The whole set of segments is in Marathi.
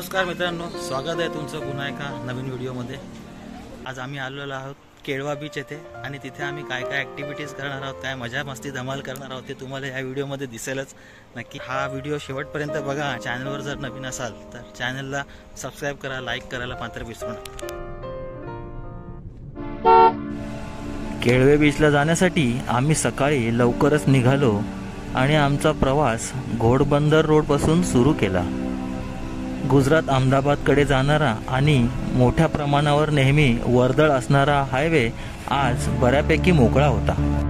नमस्कार मित्रांनो, स्वागत आहे तुमचं पुन्हा एका नवीन व्हिडिओमध्ये। आज आम्ही आलेलो आहोत केळवा बीच येथे आणि तिथे आम्ही काय काय ॲक्टिव्हिटीज करणार आहोत, काय मजा मस्ती धमाल करणार आहोत ते तुम्हाला या व्हिडिओमध्ये दिसेलच। नक्की हा व्हिडिओ शेवटपर्यंत बघा। चॅनलवर जर नवीन असाल तर चॅनलला सबस्क्राइब करा, लाईक करायला मात्र विसरू नका। केळवे बीचला जाण्यासाठी आम्ही सकाळी लवकरच निघालो आणि आमचा प्रवास घोडबंदर रोडपासून सुरू केला। गुजरात अहमदाबादकडे जाणारा आणि मोठ्या प्रमाणावर नेहमी वर्दळ असणारा हायवे आज बऱ्यापैकी मोकळा होता।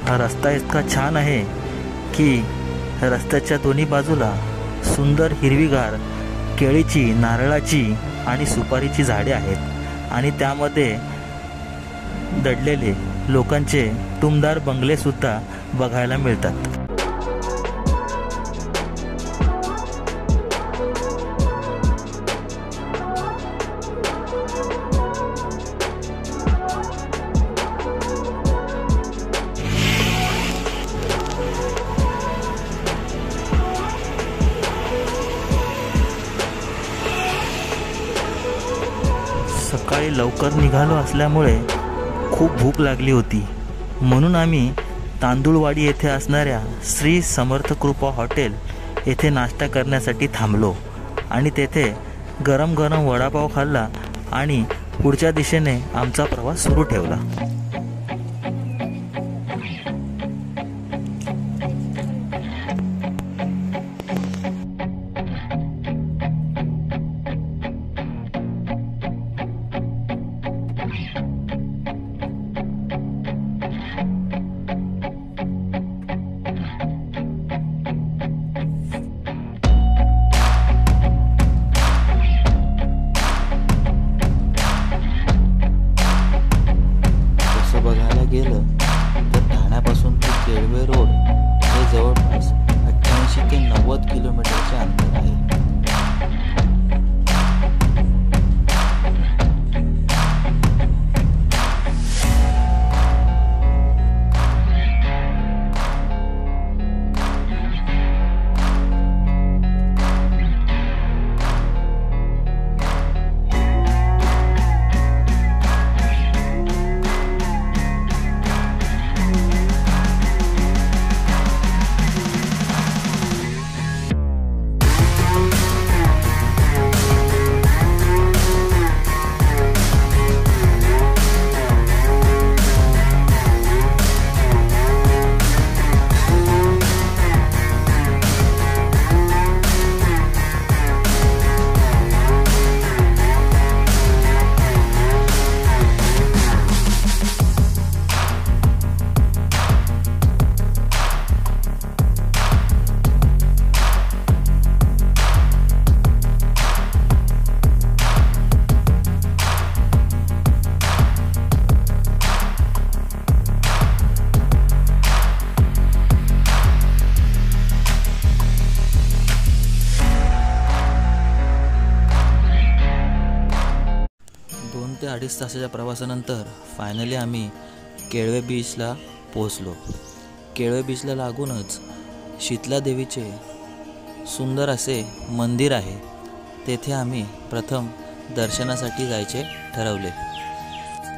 हा रस्ता इतका छान आहे की रस्त्याच्या दोन्ही बाजूला सुंदर हिरवीगार केळीची, नारळाची आणि सुपारीची झाडे आहेत आणि त्यामध्ये दडलेले लोकांचे टुमदार बंगले सुद्धा बघायला मिळतात। सकाळी लवकर निघालो असल्यामुळे खूप भूक लागली होती, म्हणून आम्ही तांदूळवाडी येथे असणाऱ्या श्री समर्थ कृपा हॉटेल येथे नाश्ता करण्यासाठी थांबलो आणि तेथे गरम गरम वडापाव खाल्ला आणि पुढच्या दिशेने आमचा प्रवास सुरू ठेवला। बघायला गेलं तर ठाण्यापासून ते केळवे रोड हे जवळपास 88 ते 90 किलोमीटरचे अंतर आहे। ते 2.5 तासाच्या प्रवासानंतर फायनली आम्ही केळवे बीचला पोहोचलो। केळवे बीचला लागूनच शीतला देवीचे सुंदर असे मंदिर आहे, तेथे आम्ही प्रथम दर्शनासाठी जायचे ठरवले।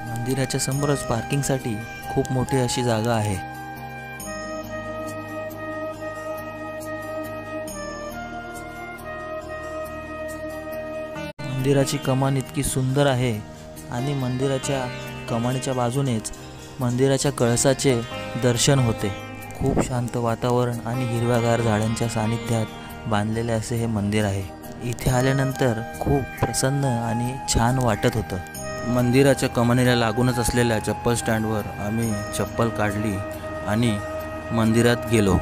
मंदिराच्या समोरच पार्किंगसाठी खूप मोठी अशी जागा आहे। मंदिराची कमान इतकी सुंदर आहे आणि मंदिराच्या कमानीच्या बाजूनेच मंदिराच्या कळसाचे दर्शन होते। खूप शांत वातावरण आणि हिरव्यागार झाडांच्या सानिध्यात बांधलेले असे हे मंदिर आहे। इथे आल्यानंतर खूप प्रसन्न आणि छान वाटत होतं। मंदिराच्या कमानीला लागूनच असलेल्या चप्पल स्टँडवर आम्ही चप्पल काढली आणि मंदिरात गेलो.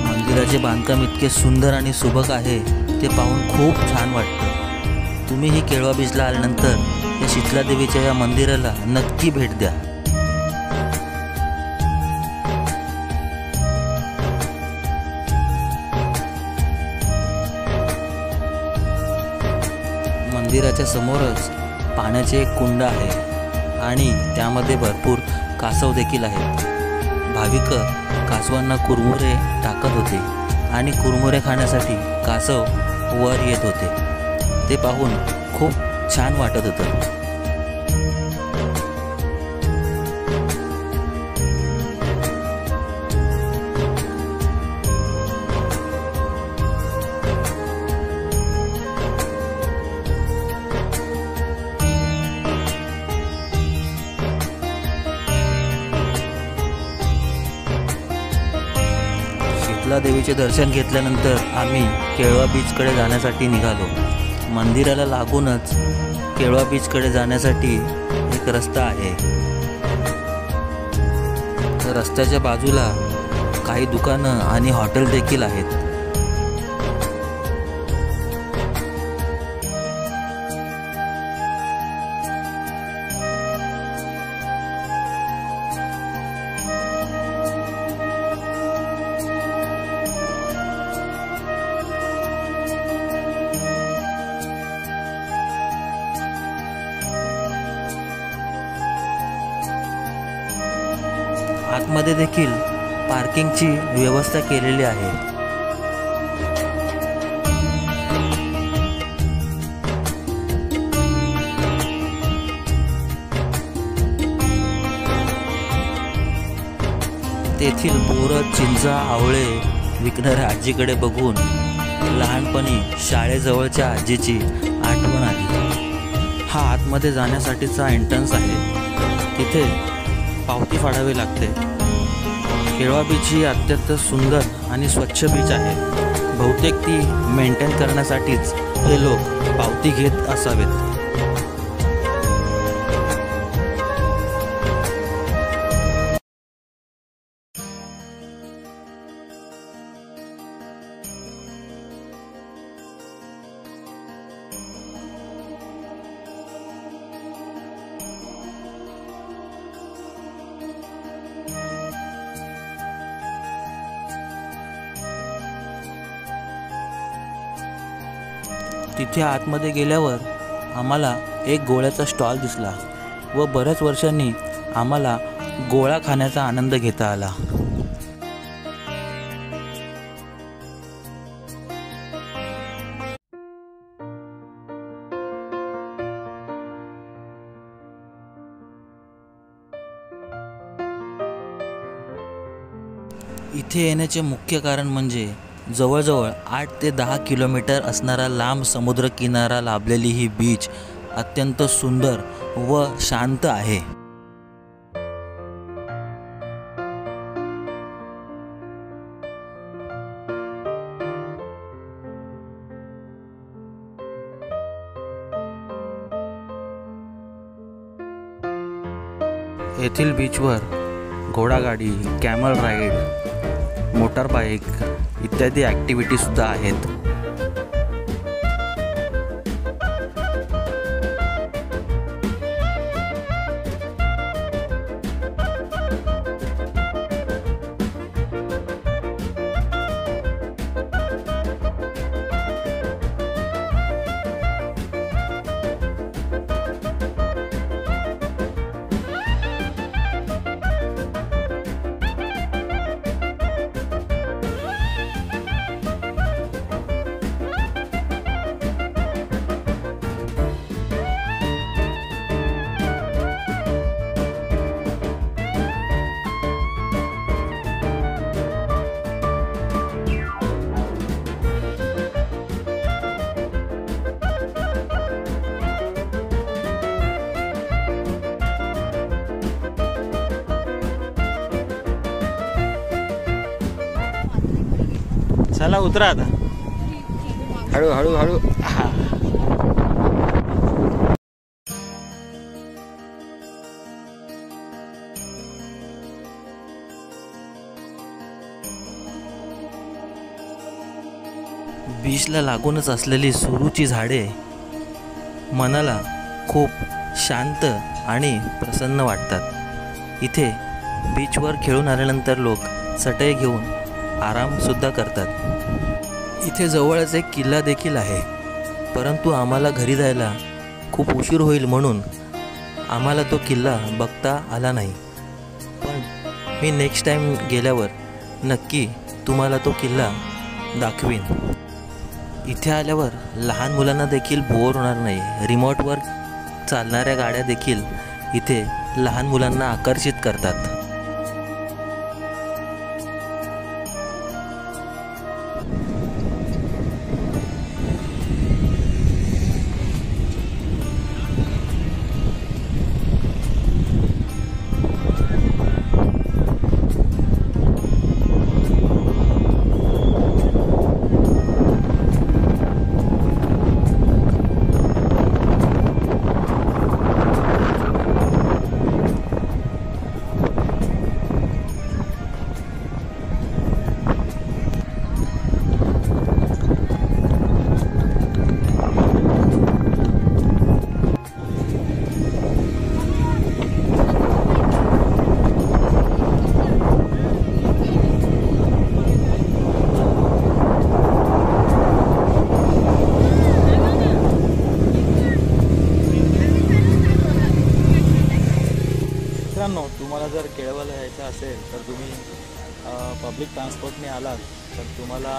मंदिराचे बांधकाम इतके सुंदर आणि सुबक आहे, ते पाहून खूप छान वाटतं. तुम्हीही केळवा बीचला आल्यानंतर या शीतला देवीच्या या मंदिराला नक्की भेट द्या. मंदिराच्या समोरच पाण्याचे एक कुंड आहे आणि त्यामध्ये भरपूर कासव देखील आहेत. भाविक कासवांना कुरमुरे टाकत होते आणि कुरमुरे खाण्यासाठी कासव वर येत होते. ते पाहून खूप छान वाटत होतं. शीतला देवीचे दर्शन घेतल्यानंतर आम्ही केळवा बीचकडे जाण्यासाठी निघालो. मंदिराला लागूनच केळवा बीचकडे जाण्यासाठी एक रस्ता आहे. रस्त्याच्या बाजूला काही दुकानं आणि हॉटेल देखील आहेत. आतमध्ये देखील पार्किंगची व्यवस्था केलेली आहे. तेथील बोरं, चिंचा, आवळे विकणाऱ्या आजीकडे बघून लहानपणी शाळेजवळच्या आजीची आठवण आली. हा आतमध्ये जाण्यासाठीचा एंट्रन्स आहे. तिथे पावती फाडावी लागते. केळवा बीच ही अत्यंत सुंदर आणि स्वच्छ बीच आहे. बहुतेक ती मेंटेन करण्यासाठीच हे लोक पावती घेत असावेत. तिथे आतमध्ये गेल्यावर आम्हाला एक गोळ्याचा स्टॉल दिसला व बऱ्याच वर्षांनी आम्हाला गोळा खाण्याचा आनंद घेता आला. इथे येण्याचे मुख्य कारण म्हणजे जवळजवळ 8 ते 10 किलोमीटर असणारा लांब समुद्रकिनारा लाभलेली ही बीच अत्यंत सुंदर व शांत आहे. येथील बीचवर घोडागाडी, कॅमल राईड, मोटार बाईक इत्यादी ॲक्टिव्हिटी सुद्धा आहेत. चला उतरा आता, हळू हळू हळू. बीचला लागूनच असलेली सुरूची झाडे मनाला खूप शांत आणि प्रसन्न वाटतात. इथे बीचवर खेळून आल्यानंतर लोक चटई घेऊन आरामसुद्धा करतात. इथे जवळच एक किल्ला देखील आहे, परंतु आम्हाला घरी जायला खूप उशीर होईल म्हणून आम्हाला तो किल्ला बघता आला नाही. पण मी नेक्स्ट टाईम गेल्यावर नक्की तुम्हाला तो किल्ला दाखवीन. इथे आल्यावर लहान मुलांना देखील बोर होणार नाही. रिमोटवर चालणाऱ्या गाड्या देखील इथे लहान मुलांना आकर्षित करतात. मित्रांनो, तुम्हाला जर केळव्याला यायचं असेल तर तुम्ही पब्लिक ट्रान्सपोर्टने आलात तर तुम्हाला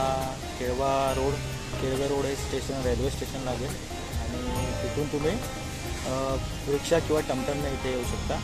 केळवे रोड हे स्टेशन रेल्वे स्टेशन लागेल आणि तिथून तुम्ही रिक्षा किंवा टमटमने इथे येऊ शकता.